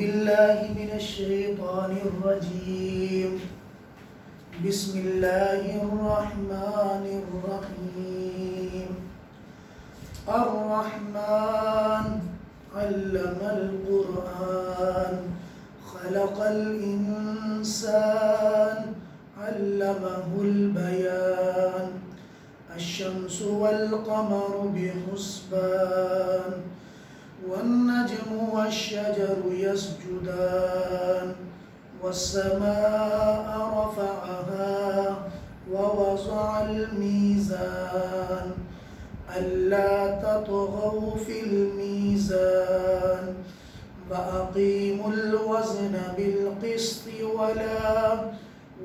بالله من الشيطان الرجيم. بسم الله الرحمن الرحيم. الرحمن علم القرآن خلق الإنسان علمه البيان. الشمس والقمر بحسبان والنجم والشجر يسجدان. والسماء رفعها ووضع الميزان ألا تطغوا في الميزان وأقيموا الوزن بالقسط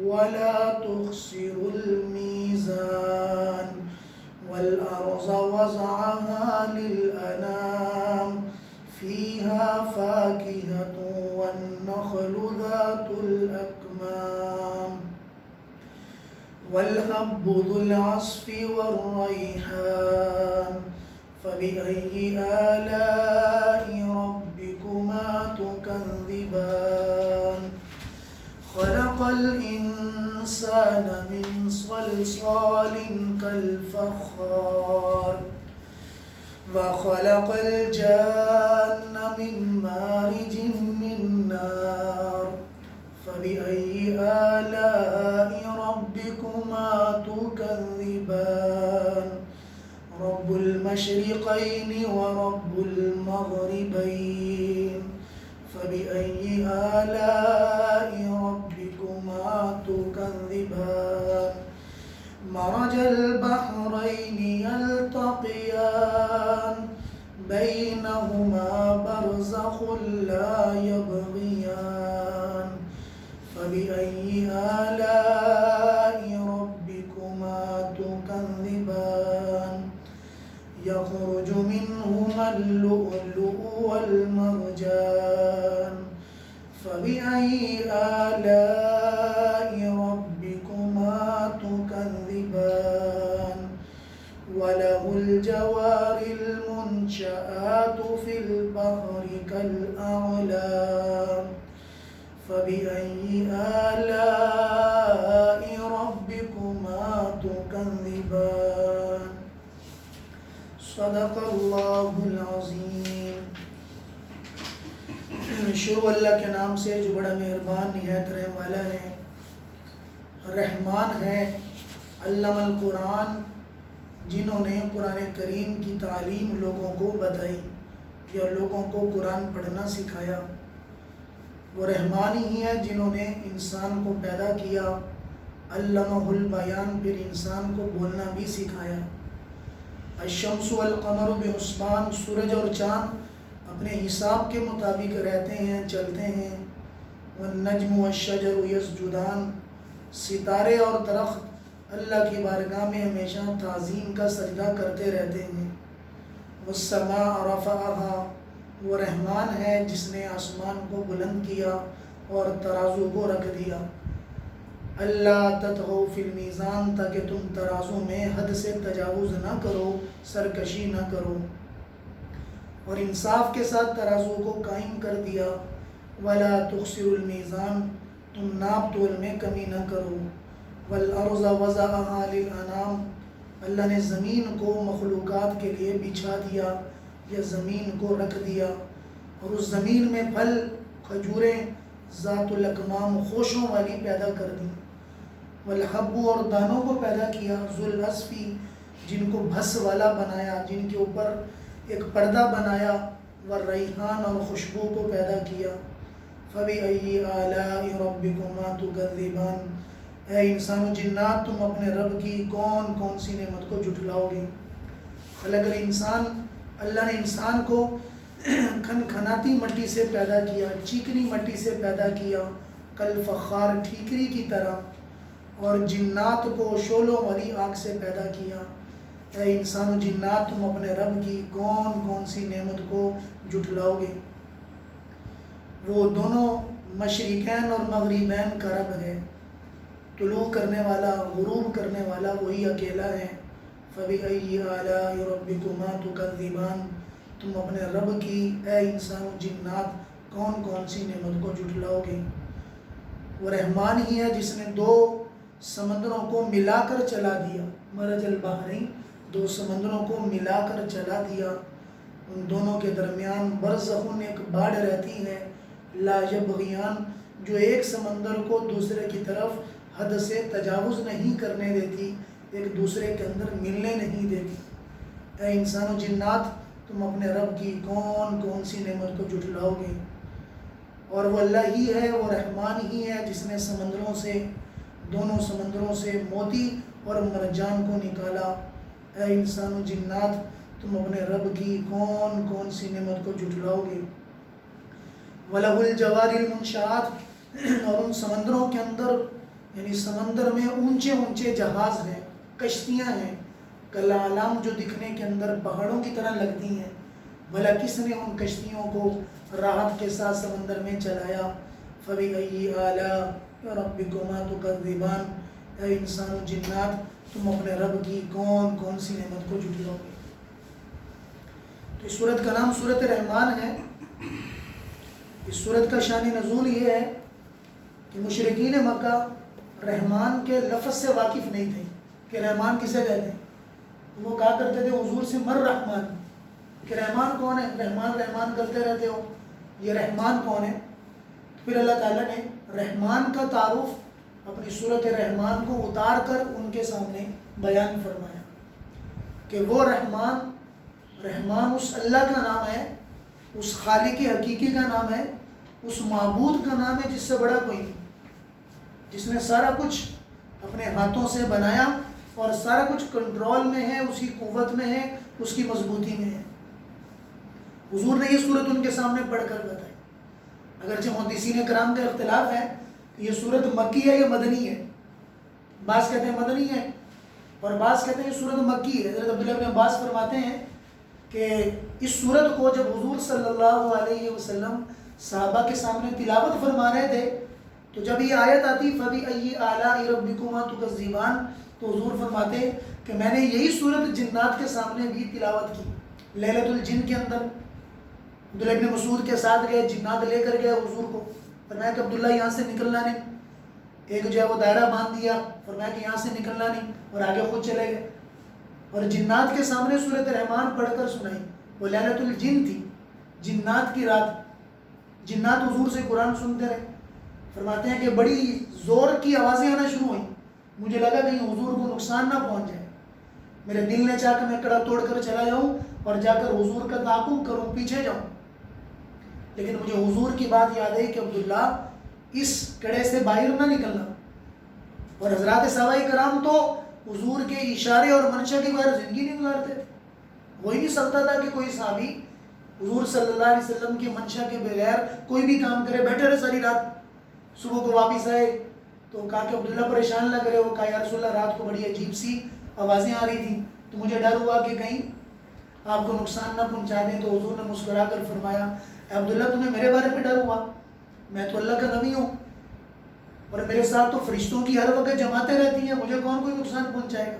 ولا تخسروا الميزان. والأرض وضعها للأنام فيها فاكهة والنخل ذات الأكمام والحب ذو العصف والريحان. فبأي آلاء ربكما تكذبان. خلق الإنسان من صلصال كالفخار وخلق الجان من مارج من نار. فبأي آلاء ربكما تكذبان. رب المشرقين ورب المغربين. فبأي آلاء ربكما تكذبان. مرج البحرين يلتقيان بينهما برزخ لا يبغيان. فبأي آلاء ربكما تكذبان. يخرج منهما اللؤلؤ والمرجان. فبأي آلاء ربكما تكذبان. وله الجوار المنشآت في البحر كالأعلام. فبأي آلاء ربكما تكذبان. صدق اللہ العظیم. شروع اللہ کے نام سے جو بڑا مہربان نہایت رحم والا ہے، رحمان ہے. علم القرآن، جنہوں نے قرآن کریم کی تعلیم لوگوں کو بتائی یا لوگوں کو قرآن پڑھنا سکھایا. وہ رحمان ہی ہے جنہوں نے انسان کو پیدا کیا، علمہ البیان، پھر انسان کو بولنا بھی سکھایا. الشمس والقمر بحسبان، سورج اور چاند اپنے حساب کے مطابق رہتے ہیں، چلتے ہیں. والنجم والشجر یسجدان، ستارے اور درخت اللہ کی بارگاہ میں ہمیشہ تعظیم کا سجدہ کرتے رہتے ہیں. والسماء رفعها، وہ رحمان ہے جس نے آسمان کو بلند کیا اور ترازو کو رکھ دیا. اللہ تطغوا فی المیزان، تاکہ تم ترازو میں حد سے تجاوز نہ کرو، سرکشی نہ کرو، اور انصاف کے ساتھ ترازو کو قائم کر دیا. ولا تخسروا المیزان، تم ناپ تول میں کمی نہ کرو. والارض وضعها للانام، اللہ نے زمین کو مخلوقات کے لیے بچھا دیا یا زمین کو رکھ دیا، اور اس زمین میں پھل، کھجوریں ذات الاکمام، خوشوں والی پیدا کر دی. والحب، اور دانوں کو پیدا کیا. ذو العصف، جن کو بھس والا بنایا، جن کے اوپر ایک پردہ بنایا. والریحان، اور خوشبو کو پیدا کیا. فبأي آلاء ربكما تكذبان، اے انسان و جنات، تم اپنے رب کی کون کون سی نعمت کو جھٹلاؤ گے. خلق الانسان، اللہ نے انسان کو کھنکھناتی مٹی سے پیدا کیا، چیکنی مٹی سے پیدا کیا، کالفخار، ٹھیکری کی طرح. اور جنات کو شعلوں والی آگ سے پیدا کیا. اے انسان و جنات، تم اپنے رب کی کون کون سی نعمت کو جھٹلاؤ گے. وہ دونوں مشرقین اور مغربین کا رب ہے. طلوع کرنے والا، غروب کرنے والا وہی اکیلا ہے. فَبِأَيِّ آلَاءِ رَبِّكُمَا تُكَذِّبَانِ، تم اپنے رب کی اے انسان و جنات کون کون سی نعمت کو جھٹلاؤ گے؟ وہ رحمان ہی ہے جس نے دو سمندروں کو ملا کر چلا دیا، مرج البحرین، دو سمندروں کو ملا کر چلا دیا، ان دونوں کے درمیان برزخون ایک باڑ رہتی ہے، لا یبغیان، جو ایک سمندر کو دوسرے کی طرف حد سے تجاوز نہیں کرنے دیتی، ایک دوسرے کے اندر ملنے نہیں دیتی۔ اے انسان و جنات، تم اپنے رب کی کون کون سی نعمت کو جھٹلاؤ گے؟ اور وہ اللہ ہی ہے، وہ رحمان ہی ہے جس نے سمندروں سے، دونوں سمندروں سے موتی اور مرجان کو نکالا۔ اے انسان و جنات، تم اپنے رب کی کون کون سی نعمت کو جھٹلاؤ گے؟ وَلَهُ الْجَوَارِ الْمُنْشَآتِ، اور ان سمندروں کے اندر، یعنی سمندر میں اونچے اونچے جہاز ہیں، کشتیاں ہیں، کالعلام، جو دکھنے کے اندر پہاڑوں کی طرح لگتی ہیں۔ بھلا کس نے ان کشتیوں کو راحت کے ساتھ سمندر میں چلایا؟ فَبِأَيِّ آلَاءِ رَبِّكُمَا تُكَذِّبَانِ، اے انسان و جنات، تم اپنے رب کی کون کون سی نعمت کو جھٹلاؤ گے؟ تو اس سورت کا نام سورت رحمان ہے۔ اس سورت کا شان نزول یہ ہے کہ مشرکین مکہ رحمان کے لفظ سے واقف نہیں تھے کہ رحمان کسے کہتے ہیں۔ وہ کہا کرتے تھے حضور سے مر رحمان، کہ رحمان کون ہے؟ رحمان رحمان کرتے رہتے ہو، یہ رحمان کون ہے؟ پھر اللہ تعالیٰ نے رحمان کا تعارف اپنی سورت رحمان کو اتار کر ان کے سامنے بیان فرمایا کہ وہ رحمان، رحمان اس اللہ کا نام ہے، اس خالق حقیقی کا نام ہے، اس معبود کا نام ہے جس سے بڑا کوئی نہیں، جس نے سارا کچھ اپنے ہاتھوں سے بنایا اور سارا کچھ کنٹرول میں ہے، اس کی قوت میں ہے، اس کی مضبوطی میں ہے۔ حضور نے یہ صورت ان کے سامنے پڑھ کر بتائی۔ اگرچہ محدثین کرام کا اختلاف ہے کہ یہ صورت مکی ہے یا مدنی ہے، بعض کہتے ہیں مدنی ہے اور بعض کہتے ہیں یہ صورت مکی ہے۔ حضرت عبداللہ بن عباس فرماتے ہیں کہ اس صورت کو جب حضور صلی اللہ علیہ وسلم صحابہ کے سامنے تلاوت فرما رہے تھے تو جب یہ آیت آتی فَبِأَيِّ آلَاءِ رَبِّكُمَا تُكَذِّبَانِ، تو حضور فرماتے کہ میں نے یہی صورت جنات کے سامنے بھی تلاوت کی، لیلۃ الجن کے اندر۔ عبداللہ بن مسعود کے ساتھ گئے، جنات لے کر گئے حضور کو، فرمایا کہ عبداللہ یہاں سے نکلنا نہیں، ایک جو ہے وہ دائرہ باندھ دیا، فرمایا کہ یہاں سے نکلنا نہیں، اور آگے خود چلے گئے، اور جنات کے سامنے سورۃ رحمان پڑھ کر سنائی۔ وہ لیلۃ الجن تھی، جنات کی رات، جنات حضور سے قرآن سنتے رہے۔ فرماتے ہیں کہ بڑی زور کی آوازیں آنا شروع ہوئیں، مجھے لگا کہیں حضور کو نقصان نہ پہنچ جائے، میرے دل نے چاہا کہ میں کڑا توڑ کر چلا جاؤں اور جا کر حضور کا تعاقب کروں، پیچھے جاؤں، لیکن مجھے حضور کی بات یاد ہے کہ عبداللہ اس کڑے سے باہر نہ نکلنا۔ اور حضرات صحابہ کرام تو حضور کے اشارے اور منشا کے بغیر زندگی نہیں گزارتے تھے۔ ہو ہی نہیں سکتا تھا کہ کوئی صحابی حضور صلی اللہ علیہ وسلم کی منشا کے بغیر کوئی بھی کام کرے، بیٹھے رہے ساری رات، صبح کو واپس آئے تو کہا کہ عبداللہ پریشان لگ رہے ہو، کہا یا رسول اللہ رات کو بڑی عجیب سی آوازیں آ رہی تھیں تو مجھے ڈر ہوا کہ کہیں آپ کو نقصان نہ پہنچا دیں۔ تو حضور نے مسکرا کر فرمایا اے عبداللہ تمہیں میرے بارے میں ڈر ہوا؟ میں تو اللہ کا نبی ہوں اور میرے ساتھ تو فرشتوں کی ہر وقت جماعتیں رہتی ہیں، مجھے کون کوئی نقصان پہنچائے گا؟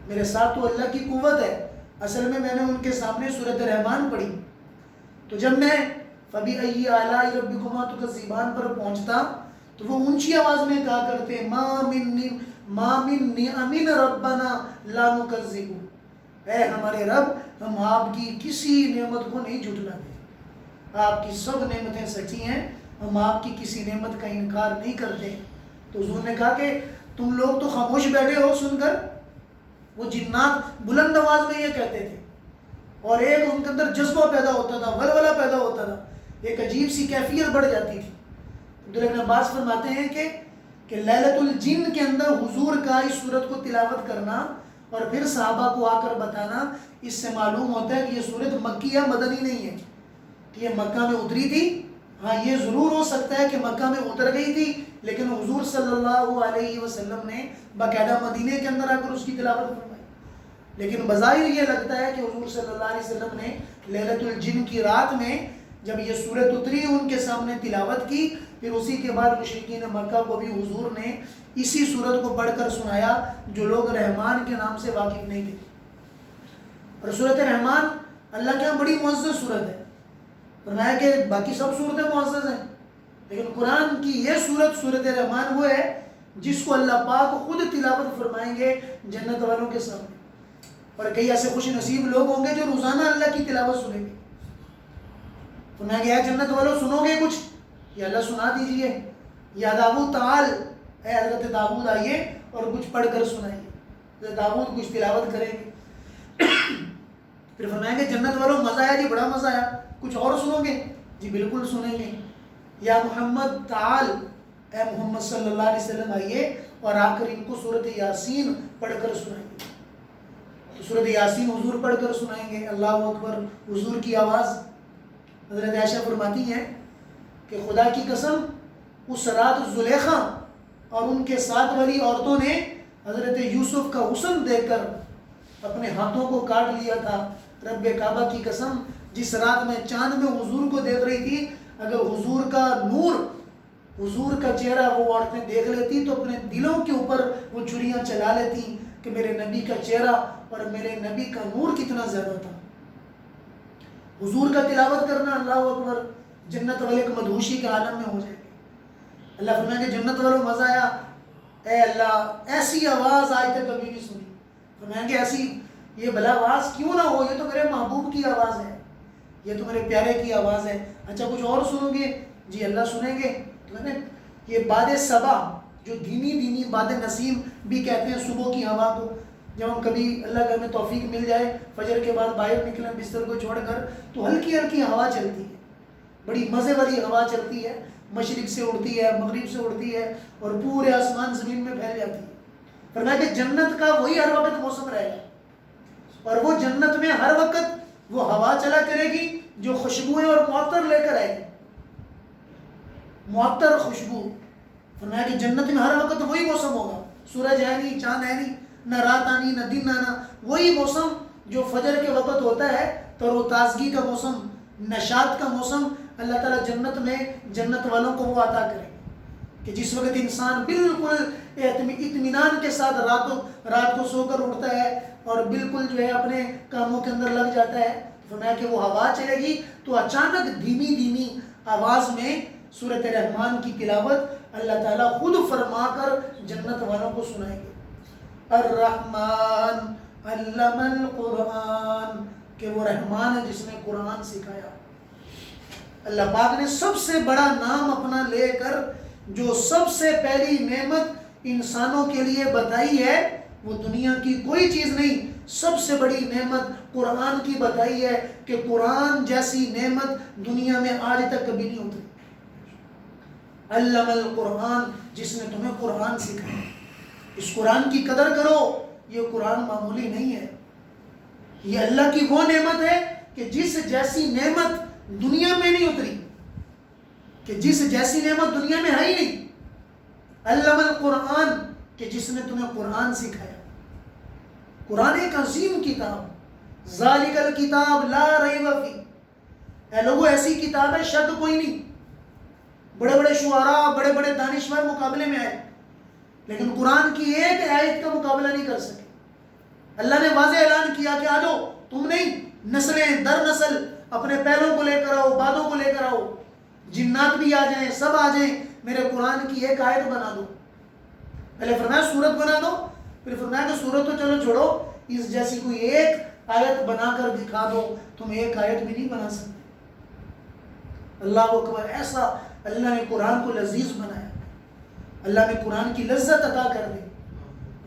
میرے ساتھ تو اللہ کی قوت ہے۔ اصل میں میں نے ان کے سامنے سورۃ رحمان پڑھی، تو جب میں فَبِأَيِّ آلَاءِ رَبِّكُمَا تُكَذِّبَانِ پر پہنچتا تو وہ اونچی آواز میں کہا کرتے مَا مِن نِعَمٍ رَبَّنَا لَا نُكَذِّبُ، اے ہمارے رب، ہم آپ کی کسی نعمت کو نہیں جھٹلاتے، آپ کی سب نعمتیں سچی ہیں، ہم آپ کی کسی نعمت کا انکار نہیں کرتے۔ تو حضور نے کہا کہ تم لوگ تو خاموش بیٹھے ہو سن کر، وہ جنات بلند آواز میں یہ کہتے تھے اور ایک ان کے اندر جذبہ پیدا ہوتا تھا، ولولہ پیدا ہوتا تھا، ایک عجیب سی کیفیت بڑھ جاتی تھی۔ عبداللہ بن عباس فرماتے ہیں کہ لیلۃ الجن کے اندر حضور کا اس صورت کو تلاوت کرنا اور پھر صحابہ کو آ کر بتانا، اس سے معلوم ہوتا ہے کہ یہ صورت مکی یا مدنی نہیں ہے کہ یہ مکہ میں اتری تھی۔ ہاں یہ ضرور ہو سکتا ہے کہ مکہ میں اتر گئی تھی لیکن حضور صلی اللہ علیہ وسلم نے باقاعدہ مدینے کے اندر آ کر اس کی تلاوت فرمائی، لیکن بظاہر یہ لگتا ہے کہ حضور صلی اللہ علیہ وسلم نے لیلۃ الجن کی رات میں جب یہ صورت اتری ان کے سامنے تلاوت کی، پھر اسی کے بعد مشرکین مکہ کو بھی حضور نے اسی صورت کو پڑھ کر سنایا جو لوگ رحمان کے نام سے واقف نہیں تھے۔ اور سورۃ رحمان اللہ کے یہاں بڑی معزز صورت ہے، فرمایا کہ باقی سب صورتیں معزز ہیں، لیکن قرآن کی یہ صورت سورۃ رحمان وہ ہے جس کو اللہ پاک خود تلاوت فرمائیں گے جنت والوں کے سامنے. اور کئی ایسے خوش نصیب لوگ ہوں گے جو روزانہ اللہ کی تلاوت سنیں گے. فرمایا کہ اے جنت والوں سنو گے کچھ؟ یا اللہ سنا دیجئے. یا داؤد تعال، اے حضرت داؤد آئیے اور کچھ پڑھ کر سنائیے. حضرت داؤد کچھ تلاوت کریں گے. پھر فرمایا کہ جنت والوں مزہ آیا جی، بڑا مزہ آیا، کچھ اور سنو گے؟ جی بالکل سنیں گے. یا محمد تعال، اے محمد صلی اللہ علیہ وسلم آئیے اور آ کر ان کو سورۃ یاسین پڑھ کر سنائیں گے. تو سورۃ یاسین حضور پڑھ کر سنائیں گے. اللہ اکبر، حضور کی آواز. حضرت عائشہ فرماتی ہیں کہ خدا کی قسم اس رات زلیخا اور ان کے ساتھ والی عورتوں نے حضرت یوسف کا حسن دیکھ کر اپنے ہاتھوں کو کاٹ لیا تھا. رب کعبہ کی قسم، جس رات میں چاند میں حضور کو دیکھ رہی تھی، اگر حضور کا نور، حضور کا چہرہ وہ عورتیں دیکھ لیتی تو اپنے دلوں کے اوپر وہ چھریاں چلا لیتی کہ میرے نبی کا چہرہ اور میرے نبی کا نور کتنا زیادہ تھا. حضور کا تلاوت کرنا، اللہ اکبر، جنت والے ایک مدہوشی کے عالم میں ہو جائے گے. اللہ فرمائیں کہ جنت والوں مزہ آیا، اے اللہ ایسی آواز آج تک کبھی نہیں سنی. فرمائیں کہ ایسی یہ بھلا آواز کیوں نہ ہو، یہ تو میرے محبوب کی آواز ہے، یہ تو میرے پیارے کی آواز ہے. اچھا کچھ اور سنو گے؟ جی اللہ سنیں گے. یہ باد صبا، جو دھیمی دھیمی باد نسیم بھی کہتے ہیں صبح کی ہوا کو، جب ہم کبھی اللہ کا ہمیں توفیق مل جائے فجر کے بعد باہر نکلیں بستر کو چھوڑ کر تو ہلکی ہلکی ہوا چلتی ہے، بڑی مزے والی ہوا چلتی ہے، مشرق سے اڑتی ہے، مغرب سے اڑتی ہے اور پورے آسمان زمین میں پھیل جاتی ہے. فرمایا کہ جنت کا وہی ہر وقت موسم رہے گا، اور وہ جنت میں ہر وقت وہ ہوا چلا کرے گی جو خوشبوئیں اور معطر لے کر آئے گی، معطر خوشبو. فرمایا کہ جنت میں ہر وقت وہی موسم ہوگا، سورج ہے نہیں، چاند ہے نہیں، نہ رات آنی نہ دن آنا، وہی موسم جو فجر کے وقت ہوتا ہے، تر و تازگی کا موسم، نشاط کا موسم. اللہ تعالیٰ جنت میں جنت والوں کو وہ عطا کرے کہ جس وقت انسان بالکل اطمینان کے ساتھ رات کو سو کر اٹھتا ہے اور بالکل جو ہے اپنے کاموں کے اندر لگ جاتا ہے. فرمایا کہ وہ ہوا چلے گی تو اچانک دھیمی دھیمی آواز میں سورۃ رحمان کی تلاوت اللہ تعالیٰ خود فرما کر جنت والوں کو سنائیں گے. الرحمن علم القرآن، کہ وہ رحمان ہے جس نے قرآن سکھایا. اللہ پاک نے سب سے بڑا نام اپنا لے کر جو سب سے پہلی نعمت انسانوں کے لیے بتائی ہے وہ دنیا کی کوئی چیز نہیں، سب سے بڑی نعمت قرآن کی بتائی ہے کہ قرآن جیسی نعمت دنیا میں آج تک کبھی نہیں ہوتی. علم القرآن، جس نے تمہیں قرآن سکھایا. اس قرآن کی قدر کرو، یہ قرآن معمولی نہیں ہے، یہ اللہ کی وہ نعمت ہے کہ جس جیسی نعمت دنیا میں نہیں اتری، کہ جس جیسی نعمت دنیا میں ہے ہی نہیں. علم القرآن، کہ جس نے تمہیں قرآن سکھایا. قرآن ایک عظیم کتاب، ذالک الکتاب لا ریب فیہ، اے لوگو ایسی کتاب ہے شک کوئی نہیں. بڑے بڑے شعراء، بڑے بڑے دانشور مقابلے میں آئے لیکن قرآن کی ایک آیت کا مقابلہ نہیں کر سکے. اللہ نے واضح اعلان کیا کہ آجو، تم نہیں، نسلیں در نسل اپنے پہلوں کو لے کر آؤ، بادوں کو لے کر آؤ، جنات بھی آ جائیں، سب آ جائیں، میرے قرآن کی ایک آیت بنا دو. پہلے فرمایا سورت بنا دو، پھر فرمایا کہ سورت تو چلو چھوڑو، اس جیسی کوئی ایک آیت بنا کر دکھا دو. تم ایک آیت بھی نہیں بنا سکتے. اللہ اکبر. ایسا اللہ نے قرآن کو لذیذ بنایا، اللہ نے قرآن کی لذت عطا کر دی.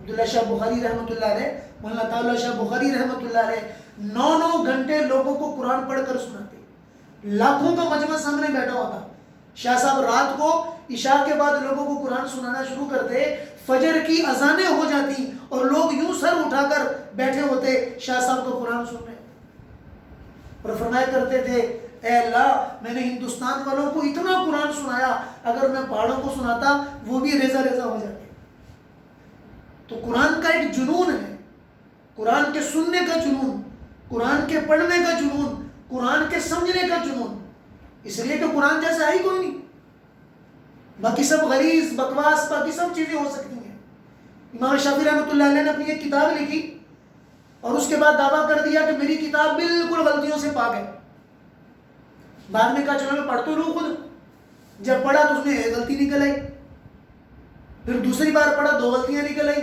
عبداللہ شاہ بخاری رحمۃ اللہ علیہ، مولانا تعالیٰ شاہ بخاری رحمۃ اللہ علیہ 9 گھنٹے لوگوں کو قرآن پڑھ کر سناتے، لاکھوں کا مجمع سامنے بیٹھا ہوتا. شاہ صاحب رات کو عشاء کے بعد لوگوں کو قرآن سنانا شروع کرتے، فجر کی اذانیں ہو جاتی اور لوگ یوں سر اٹھا کر بیٹھے ہوتے شاہ صاحب کو قرآن سن رہے، اور فرمایا کرتے تھے اے اللہ میں نے ہندوستان والوں کو اتنا قرآن سنایا، اگر میں پہاڑوں کو سناتا وہ بھی ریزہ ریزہ ہو جاتے. تو قرآن کا ایک جنون ہے، قرآن کے سننے کا جنون، قرآن کے پڑھنے کا جنون، قرآن کے سمجھنے کا جنون. اس لیے کہ قرآن جیسا ہے ہی کوئی نہیں. باقی سب غلیظ بکواس، باقی سب چیزیں ہو سکتی ہیں. امام شافعی رحمۃ اللہ علیہ نے اپنی ایک کتاب لکھی اور اس کے بعد دعویٰ کر دیا کہ میری کتاب بالکل غلطیوں سے پاک ہے. بعد میں کہا چلو میں پڑھ تو لوں خود. جب پڑھا تو اس میں ایک غلطی نکل آئی. پھر دوسری بار پڑھا 2 غلطیاں نکل آئی.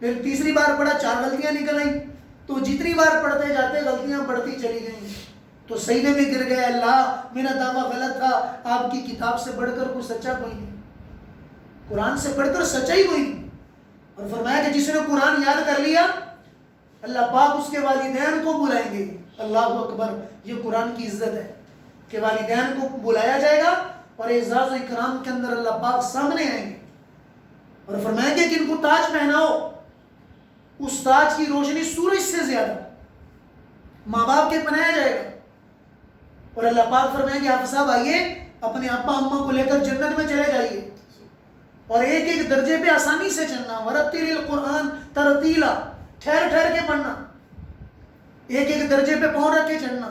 پھر تیسری بار پڑھا 4 غلطیاں نکل آئیں. تو جتنی بار پڑھتے جاتے غلطیاں بڑھتی چلی گئیں. تو سجدے میں گر گئے, اللہ میرا دعویٰ غلط تھا, آپ کی کتاب سے بڑھ کر کوئی سچا کوئی نہیں, قرآن سے بڑھ کر سچائی کوئی نہیں. اور فرمایا کہ جس نے قرآن یاد کر لیا اللہ پاک اس کے والدین کو بلائیں گے. اللہ اکبر, یہ قرآن کی عزت ہے کہ والدین کو بلایا جائے گا اور اعزاز و اکرام کے اندر اللہ پاک سامنے آئیں گے. اور فرمائیں گے کہ ان کو تاج پہناؤ, اس تاج کی روشنی سورج سے زیادہ ماں باپ کے پہنایا جائے گا. اور اللہ پاک فرمائیں گے آپ صاحب آئیے اپنے ابا اماں کو لے کر جنت میں چلے جائیے, اور ایک ایک درجے پہ آسانی سے چلنا. ورتل القرآن ترتیلا, ٹھہر ٹھہر کے پڑھنا, ایک ایک درجے پہ پاؤں رکھ کے چڑھنا.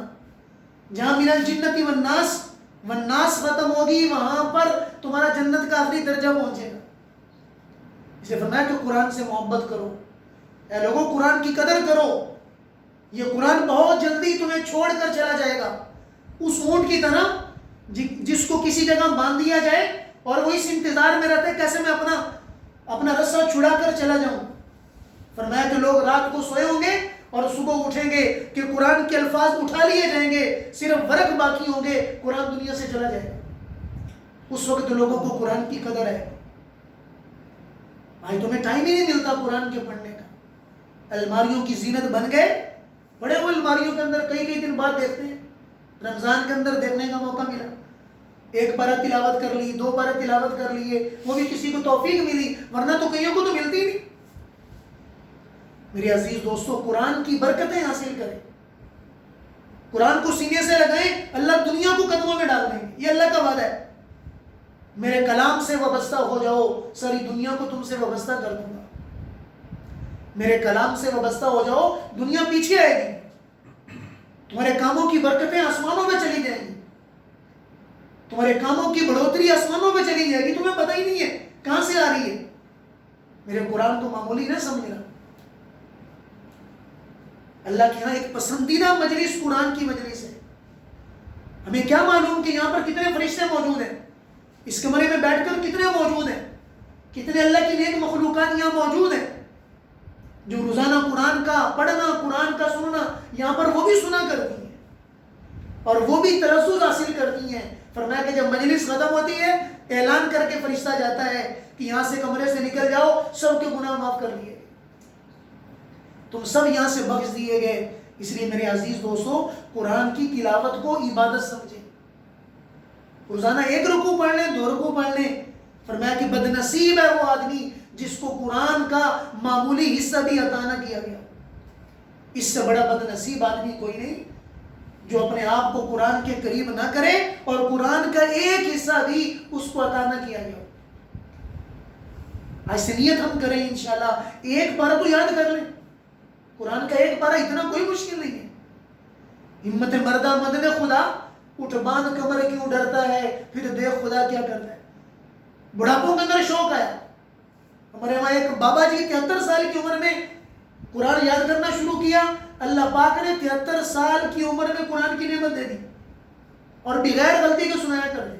جہاں من الجنت والناس ختم ہوگی وہاں پر تمہارا جنت کا آخری درجہ پہنچے گا. اسے فرمایا کہ قرآن سے محبت کرو, اے لوگوں قرآن کی قدر کرو. یہ قرآن بہت جلدی تمہیں چھوڑ کر چلا جائے گا, اس اونٹ کی طرح جس کو کسی جگہ باندھ دیا جائے اور وہ اس انتظار میں رہتے کیسے میں اپنا رسہ چھڑا کر چلا جاؤں. فرمایا کہ لوگ رات کو سوئے ہوں گے اور صبح اٹھیں گے کہ قرآن کے الفاظ اٹھا لیے جائیں گے, صرف ورق باقی ہوں گے, قرآن دنیا سے چلا جائے گا. اس وقت لوگوں کو قرآن کی قدر ہے. بھائی تمہیں ٹائم ہی نہیں ملتا قرآن کے پڑھنے کا. الماریوں کی زینت بن گئے, بڑے وہ الماریوں کے اندر کئی دن بعد دیکھتے ہیں. رمضان کے اندر دیکھنے کا موقع ملا, 1 پارہ تلاوت کر لی, 2 پارہ تلاوت کر لیے, وہ بھی کسی کو توفیق ملی, ورنہ تو کئیوں کو تو ملتی نہیں. میرے عزیز دوستو قرآن کی برکتیں حاصل کریں, قرآن کو سینے سے لگائیں, اللہ دنیا کو قدموں میں ڈال دیں گے, یہ اللہ کا وعدہ ہے. میرے کلام سے وابستہ ہو جاؤ, ساری دنیا کو تم سے وابستہ کر دوں گا. میرے کلام سے وابستہ ہو جاؤ, دنیا پیچھے آئے گی, تمہارے کاموں کی برکتیں آسمانوں میں چلی جائیں گی, تمہارے کاموں کی بڑھوتری آسمانوں میں چلی جائے گی, تمہیں پتہ ہی نہیں ہے کہاں سے آ رہی ہے. میرے قرآن کو معمولی نہ سمجھنا. اللہ کے ہاں ایک پسندیدہ مجلس قرآن کی مجلس ہے. ہمیں کیا معلوم کہ یہاں پر کتنے فرشتے موجود ہیں, اس کمرے میں بیٹھ کر کتنے موجود ہیں, کتنے اللہ کی نیک مخلوقات یہاں موجود ہیں جو روزانہ قرآن کا پڑھنا, قرآن کا سننا, یہاں پر وہ بھی سنا کرتی ہیں اور وہ بھی تلذذ حاصل کرتی ہیں. فرمایا کہ جب مجلس ختم ہوتی ہے اعلان کر کے فرشتہ جاتا ہے کہ یہاں سے کمرے سے نکل جاؤ, سب کے گناہ معاف کر لیے, تم سب یہاں سے بخش دیے گئے. اس لیے میرے عزیز دوستو قرآن کی تلاوت کو عبادت سمجھیں. روزانہ 1 رکوع پڑھ لیں, 2 رکوع پڑھ لیں. فرمایا کہ بد نصیب ہے وہ آدمی جس کو قرآن کا معمولی حصہ بھی عطا نہ کیا گیا. اس سے بڑا بد نصیب آدمی کوئی نہیں جو اپنے آپ کو قرآن کے قریب نہ کرے اور قرآن کا ایک حصہ بھی اس کو عطا نہ کیا گیا. ایسی نیت ہم کریں انشاءاللہ. 1 پارہ تو یاد کر لیں, قرآن کا 1 پارہ اتنا کوئی مشکل نہیں ہے. ہمت مردہ مدد خدا, اٹھ باندھ کمر کیوں ڈرتا ہے, پھر دیکھ خدا کیا کرتا ہے. بڑھاپوں کے اندر شوق آیا. ہمارے وہاں ایک بابا جی 73 سال کی عمر میں قرآن یاد کرنا شروع کیا. اللہ پاک نے 73 سال کی عمر میں قرآن کی نعمت دے دی اور بغیر غلطی کے سنایا کر دے.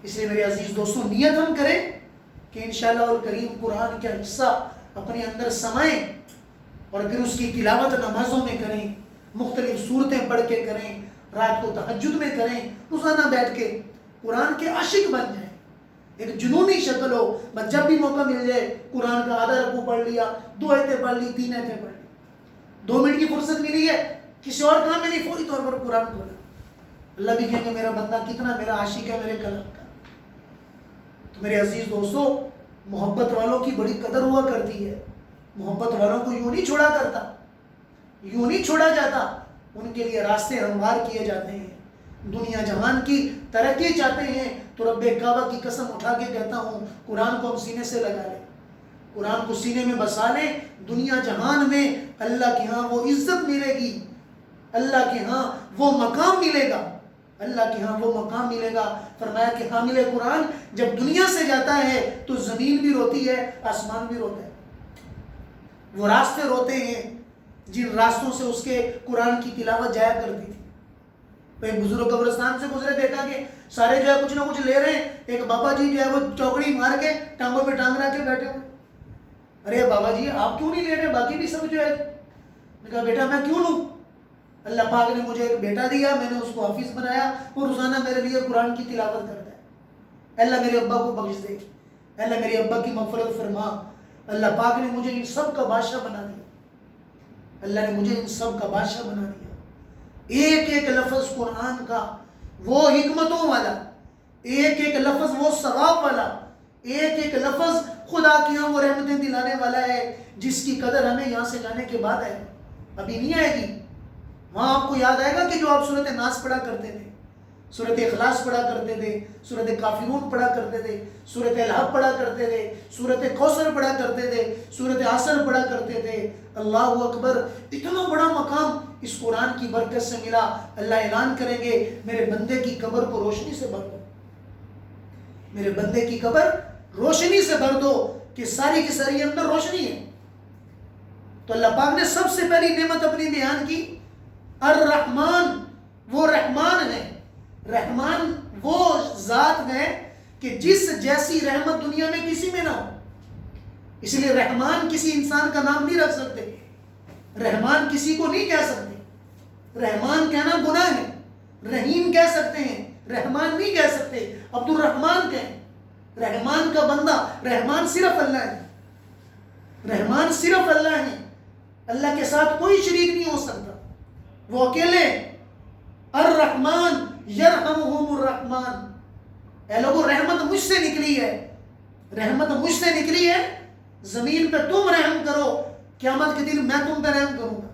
اس لیے میرے عزیز دوستوں نیت ہم کریں کہ انشاءاللہ الکریم قرآن کا حصہ اپنے اندر سمائیں اور پھر اس کی تلاوت نمازوں میں کریں, مختلف صورتیں پڑھ کے کریں, رات کو تہجد میں کریں, روزانہ بیٹھ کے قرآن کے عاشق بن جائیں. ایک جنونی شکل ہو, بس جب بھی موقع مل جائے قرآن کا آدھا رکوع پڑھ لیا, 2 آیتیں پڑھ لی, 3 آیتیں پڑھ لی, 2 منٹ کی فرصت ملی ہے کسی اور کام میں نہیں, فوری طور پر قرآن کھولا. اللہ بھی کہیں گے میرا بندہ کتنا میرا عاشق ہے میرے کلام کا. تو میرے عزیز دوستو محبت والوں کی بڑی قدر ہوا کرتی ہے. محبت والوں کو یوں نہیں چھوڑا کرتا, یوں نہیں چھوڑا جاتا. ان کے لیے راستے ہموار کیے جاتے ہیں. دنیا جہان کی ترقی چاہتے ہیں تو رب کعبہ کی قسم اٹھا کے کہتا ہوں قرآن کو ہم سینے سے لگا لیں, قرآن کو سینے میں بسا لیں. دنیا جہان میں اللہ کے ہاں وہ عزت ملے گی, اللہ کے ہاں وہ مقام ملے گا, اللہ کے ہاں وہ مقام ملے گا. فرمایا کہ حامل قرآن جب دنیا سے جاتا ہے تو زمین بھی روتی ہے, آسمان بھی روتا ہے. وہ راستے روتے ہیں جن راستوں سے اس کے قرآن کی تلاوت جایا کرتی تھی. ایک بزرگ قبرستان سے گزرے، دیکھا کہ سارے جو ہے کچھ نہ کچھ لے رہے ہیں، ایک بابا جی جو ہے وہ چوکڑی مار کے ٹانگوں پہ ٹانگ رکھ کے بیٹھے ہوئے. ارے بابا جی آپ کیوں نہیں لے رہے؟ باقی بھی سب جو ہے. میں کہا بیٹا میں کیوں لوں؟ اللہ پاک نے مجھے ایک بیٹا دیا، میں نے اس کو حافظ بنایا، وہ روزانہ میرے لیے قرآن کی تلاوت کرتا ہے. اللہ میرے ابا کو بخش دے، اللہ میرے ابا کی مغفرت فرما. اللہ پاک نے مجھے ان سب کا بادشاہ بنا دیا، اللہ نے مجھے ان سب کا بادشاہ بنا دیا. ایک ایک لفظ قرآن کا وہ حکمتوں والا، ایک ایک لفظ وہ ثواب والا، ایک ایک لفظ خدا کی ہاں وہ رحمتیں دلانے والا ہے، جس کی قدر ہمیں یہاں سے جانے کے بعد ہے، ابھی نہیں آئے گی. وہاں آپ کو یاد آئے گا کہ جو آپ سورۃ ناس پڑھا کرتے تھے، سورۃ اخلاص پڑھا کرتے تھے، سورۃ کافرون پڑھا کرتے تھے، سورۃ الحب پڑھا کرتے تھے، سورۃ کوثر پڑھا کرتے تھے، سورۃ عصر پڑھا کرتے تھے. اللہ اکبر، اتنا بڑا مقام اس قرآن کی برکت سے ملا. اللہ اعلان کریں گے میرے بندے کی قبر کو روشنی سے بھر دو، میرے بندے کی قبر روشنی سے بھر دو، کہ ساری کی ساری اندر روشنی ہے. تو اللہ پاک نے سب سے پہلی نعمت اپنی بیان کی الرحمن، وہ رحمان ہے. رحمان وہ ذات ہے کہ جس جیسی رحمت دنیا میں کسی میں نہ ہو. اس لیے رحمان کسی انسان کا نام نہیں رکھ سکتے، رحمان کسی کو نہیں کہہ سکتے. رحمان کہنا گناہ ہے. رحیم کہہ سکتے ہیں، رحمان نہیں کہہ سکتے. عبد الرحمان کہیں، رحمان کا بندہ. رحمان صرف اللہ ہے، رحمان صرف اللہ ہے. اللہ کے ساتھ کوئی شریک نہیں ہو سکتا، وہ اکیلے. الرحمن یرحمہم الرحمن. اے لوگوں رحمت مجھ سے نکلی ہے، رحمت مجھ سے نکلی ہے. زمین پہ تم رحم کرو، قیامت کے دن میں تم پہ رحم کروں گا.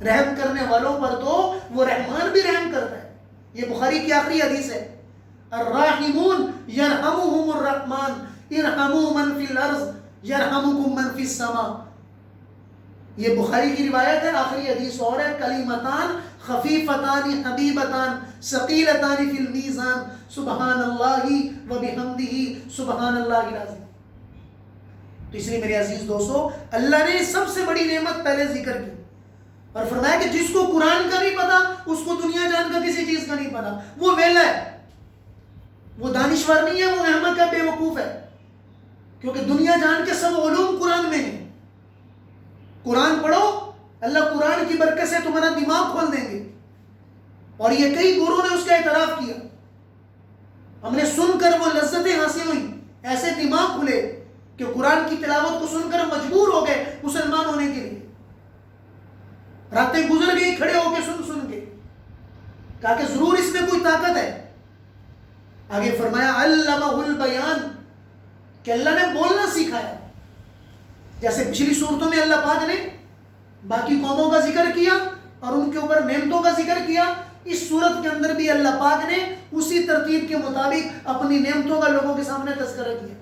رحم کرنے والوں پر تو وہ رحمان بھی رحم کرتا ہے. یہ بخاری کی آخری حدیث ہے، الراحمون یرحمہم الرحمن ارحموا من فی الارض یرحمکم من فی السماء. یہ بخاری کی روایت ہے، آخری حدیث اور ہے، کلمتان خفیفتان حبیبتان ثقیلتان فی المیزان سبحان اللہ و بحمدہ سبحان اللہ العظیم. تو اس لیے میرے عزیز دوستو، اللہ نے سب سے بڑی نعمت پہلے ذکر کی اور فرمایا کہ جس کو قرآن کا نہیں پتا اس کو دنیا جان کا کسی چیز کا نہیں پتا. وہ ویلا ہے، وہ دانشور نہیں ہے، وہ احمق کا بے وقوف ہے. کیونکہ دنیا جان کے سب علوم قرآن میں ہیں. قرآن پڑھو، اللہ قرآن کی برکت سے تمہارا دماغ کھول دیں گے. اور یہ کئی گروہ نے اس کا اعتراف کیا. ہم نے سن کر وہ لذتیں حاصل ہوئی، ایسے دماغ کھلے کہ قرآن کی تلاوت کو سن کر مجبور ہو گئے مسلمان ہونے کے لیے. راتیں گزر گئی کھڑے ہو کے سن کے، کہا کہ ضرور اس میں کوئی طاقت ہے. آگے فرمایا علمہ البیان، کہ اللہ نے بولنا سکھایا. جیسے پچھلی صورتوں میں اللہ پاک نے باقی قوموں کا ذکر کیا اور ان کے اوپر نعمتوں کا ذکر کیا، اس صورت کے اندر بھی اللہ پاک نے اسی ترتیب کے مطابق اپنی نعمتوں کا لوگوں کے سامنے تذکرہ کیا.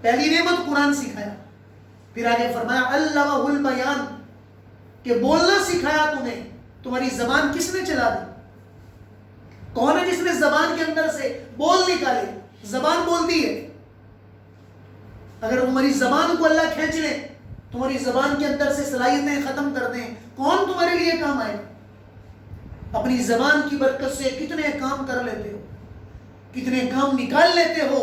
پہلی نعمت قرآن سکھایا، پھر آگے فرمایا علمہ البیان، کہ بولنا سکھایا تمہیں. تمہاری زبان کس نے چلا دی؟ کون ہے جس نے زبان کے اندر سے بول نکالے؟ زبان بولتی ہے. اگر تمہاری زبان کو اللہ کھینچ لے، تمہاری زبان کے اندر سے صلاحیتیں ختم کر دیں، کون تمہارے لیے کام آئے؟ اپنی زبان کی برکت سے کتنے کام کر لیتے ہو، کتنے کام نکال لیتے ہو،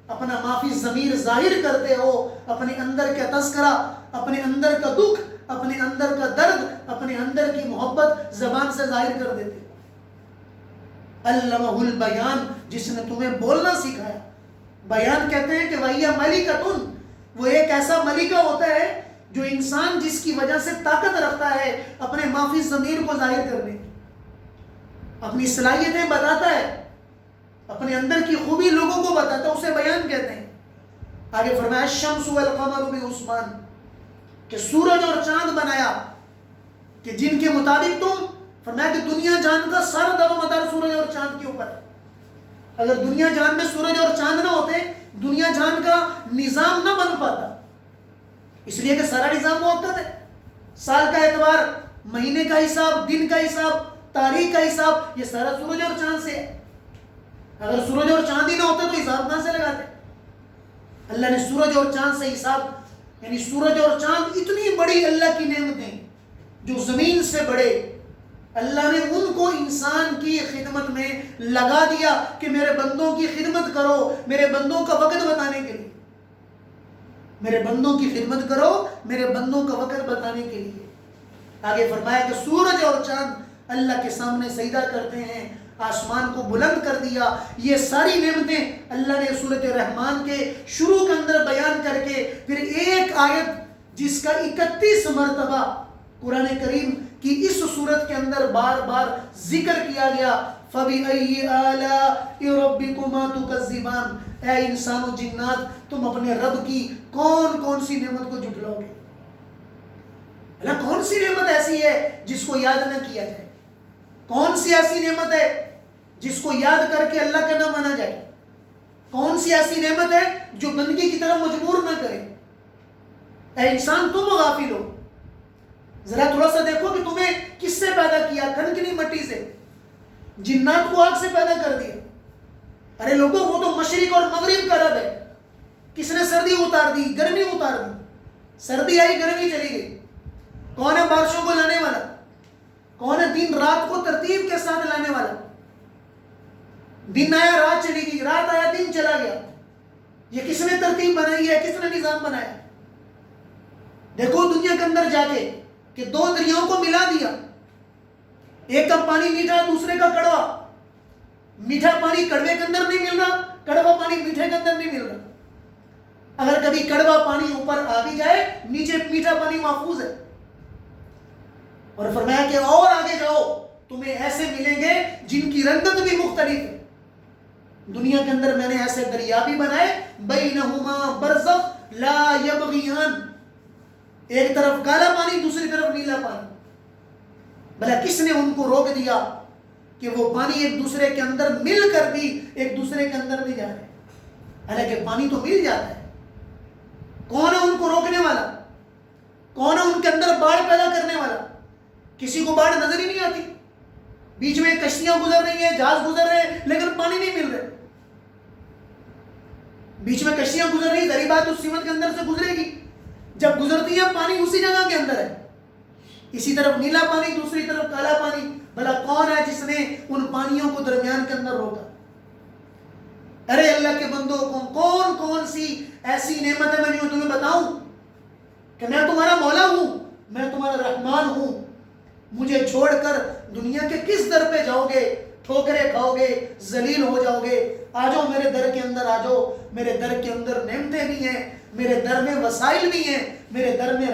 اپنا معافی ضمیر ظاہر کرتے ہو، اپنے اندر کا تذکرہ، اپنے اندر کا دکھ، اپنے اندر کا درد، اپنے اندر کی محبت زبان سے ظاہر کر دیتے ہو. علمہ البیان، جس نے تمہیں بولنا سکھایا. بیان کہتے ہیں کہ وَهِيَ مَلِكَةٌ، وہ ایک ایسا ملکہ ہوتا ہے جو انسان جس کی وجہ سے طاقت رکھتا ہے اپنے معافی ضمیر کو ظاہر کرنے کی، اپنی صلاحیتیں بتاتا ہے، اپنے اندر کی خوبی لوگوں کو بتاتا ہے، اسے بیان کہتے ہیں. آگے فرمایا الشمس والقمر بحسبان، کہ سورج اور چاند بنایا کہ جن کے مطابق تم، فرمایا کہ دنیا جان کا سارا دار و مدار سورج اور چاند کے اوپر. اگر دنیا جان میں سورج اور چاند نہ ہوتے دنیا جان کا نظام نہ بن پاتا، اس لیے کہ سارا نظام موقت ہے. سال کا اعتبار، مہینے کا حساب، دن کا حساب، تاریخ کا حساب، یہ سارا سورج اور چاند سے ہے. اگر سورج اور چاند ہی نہ ہوتے تو حساب کہاں سے لگاتے؟ اللہ نے سورج اور چاند سے حساب، یعنی سورج اور چاند اتنی بڑی اللہ کی نعمتیں جو زمین سے بڑے، اللہ نے ان کو انسان کی خدمت میں لگا دیا کہ میرے بندوں کی خدمت کرو، میرے بندوں کا وقت بتانے کے لیے، میرے بندوں کی خدمت کرو، میرے بندوں کا وقت بتانے کے لیے۔ آگے فرمایا کہ سورج اور چاند اللہ کے سامنے سجدہ کرتے ہیں، آسمان کو بلند کر دیا۔ یہ ساری نعمتیں اللہ نے سورۃ رحمان کے شروع کے اندر بیان کر کے پھر ایک آیت جس کا 31 مرتبہ قرآن کریم کی اس صورت کے اندر بار بار ذکر کیا گیا، فَبِأَيِّ آلَاءِ رَبِّكُمَا تُكَذِّبَانِ، اے انسان و جنات تم اپنے رب کی کون کون سی نعمت کو جھٹلاؤ گے؟ اللہ کون سی نعمت ایسی ہے جس کو یاد نہ کیا جائے؟ کون سی ایسی نعمت ہے جس کو یاد کر کے اللہ کا نہ مانا جائے؟ کون سی ایسی نعمت ہے جو بندگی کی طرف مجبور نہ کرے؟ اے انسان تم غافل ہو، ذرا تھوڑا سا دیکھو کہ تمہیں کس سے پیدا کیا، کھنکنی مٹی سے، جنات کو آگ سے پیدا کر دیا۔ ارے لوگوں وہ تو مشرق اور مغرب کا رب ہے، کس نے سردی اتار دی، گرمی اتار دی، سردی آئی گرمی چلی گئی۔ کون ہے بارشوں کو لانے والا؟ کون ہے دن رات کو ترتیب کے ساتھ لانے والا؟ دن آیا رات چلی گئی، رات آیا دن چلا گیا۔ یہ کس نے ترتیب بنائی ہے، کس نے نظام بنایا؟ دیکھو دنیا کے اندر جا کے کہ دو دریاؤں کو ملا دیا، ایک کا پانی میٹھا دوسرے کا کڑوا، میٹھا پانی کڑوے کے اندر نہیں مل رہا، کڑوا پانی میٹھے کے اندر نہیں مل رہا۔ اگر کبھی کڑوا پانی اوپر آ بھی جائے نیچے میٹھا پانی محفوظ ہے۔ اور فرمایا کہ اور آگے جاؤ تمہیں ایسے ملیں گے جن کی رنگت بھی مختلف ہے۔ دنیا کے اندر میں نے ایسے دریا بھی بنائے، بینہما برزخ لا یبغیان، ایک طرف کالا پانی دوسری طرف نیلا پانی، بھلا کس نے ان کو روک دیا کہ وہ پانی ایک دوسرے کے اندر مل کر بھی ایک دوسرے کے اندر نہیں جا رہے؟ حالانکہ پانی تو مل جاتا ہے۔ کون ہے ان کو روکنے والا؟ کون ہے ان کے اندر باڑھ پیدا کرنے والا؟ کسی کو باڑھ نظر ہی نہیں آتی، بیچ میں کشتیاں گزر رہی ہیں، جہاز گزر رہے ہیں لیکن پانی نہیں مل رہے۔ بیچ میں کشتیاں گزر رہی ہیں، ظاہر بات اس سمت کے اندر سے گزرے گی، جب گزرتی ہے پانی اسی جگہ کے اندر ہے، اسی طرف نیلا پانی دوسری طرف کالا پانی، بھلا کون ہے جس نے ان پانیوں کو درمیان کے اندر روکا؟ ارے اللہ کے بندوں کو کون کون سی ایسی نعمت ہے میں تمہیں بتاؤں کہ میں تمہارا مولا ہوں، میں تمہارا رحمان ہوں، مجھے چھوڑ کر دنیا کے کس در پہ جاؤ گے؟ ٹھوکریں کھاؤ گے، ذلیل ہو جاؤ گے۔ آ جاؤ میرے در کے اندر، آ جاؤ میرے در کے اندر نعمتیں بھی ہیں، میرے در میں وسائل بھی ہیں، میرے در میں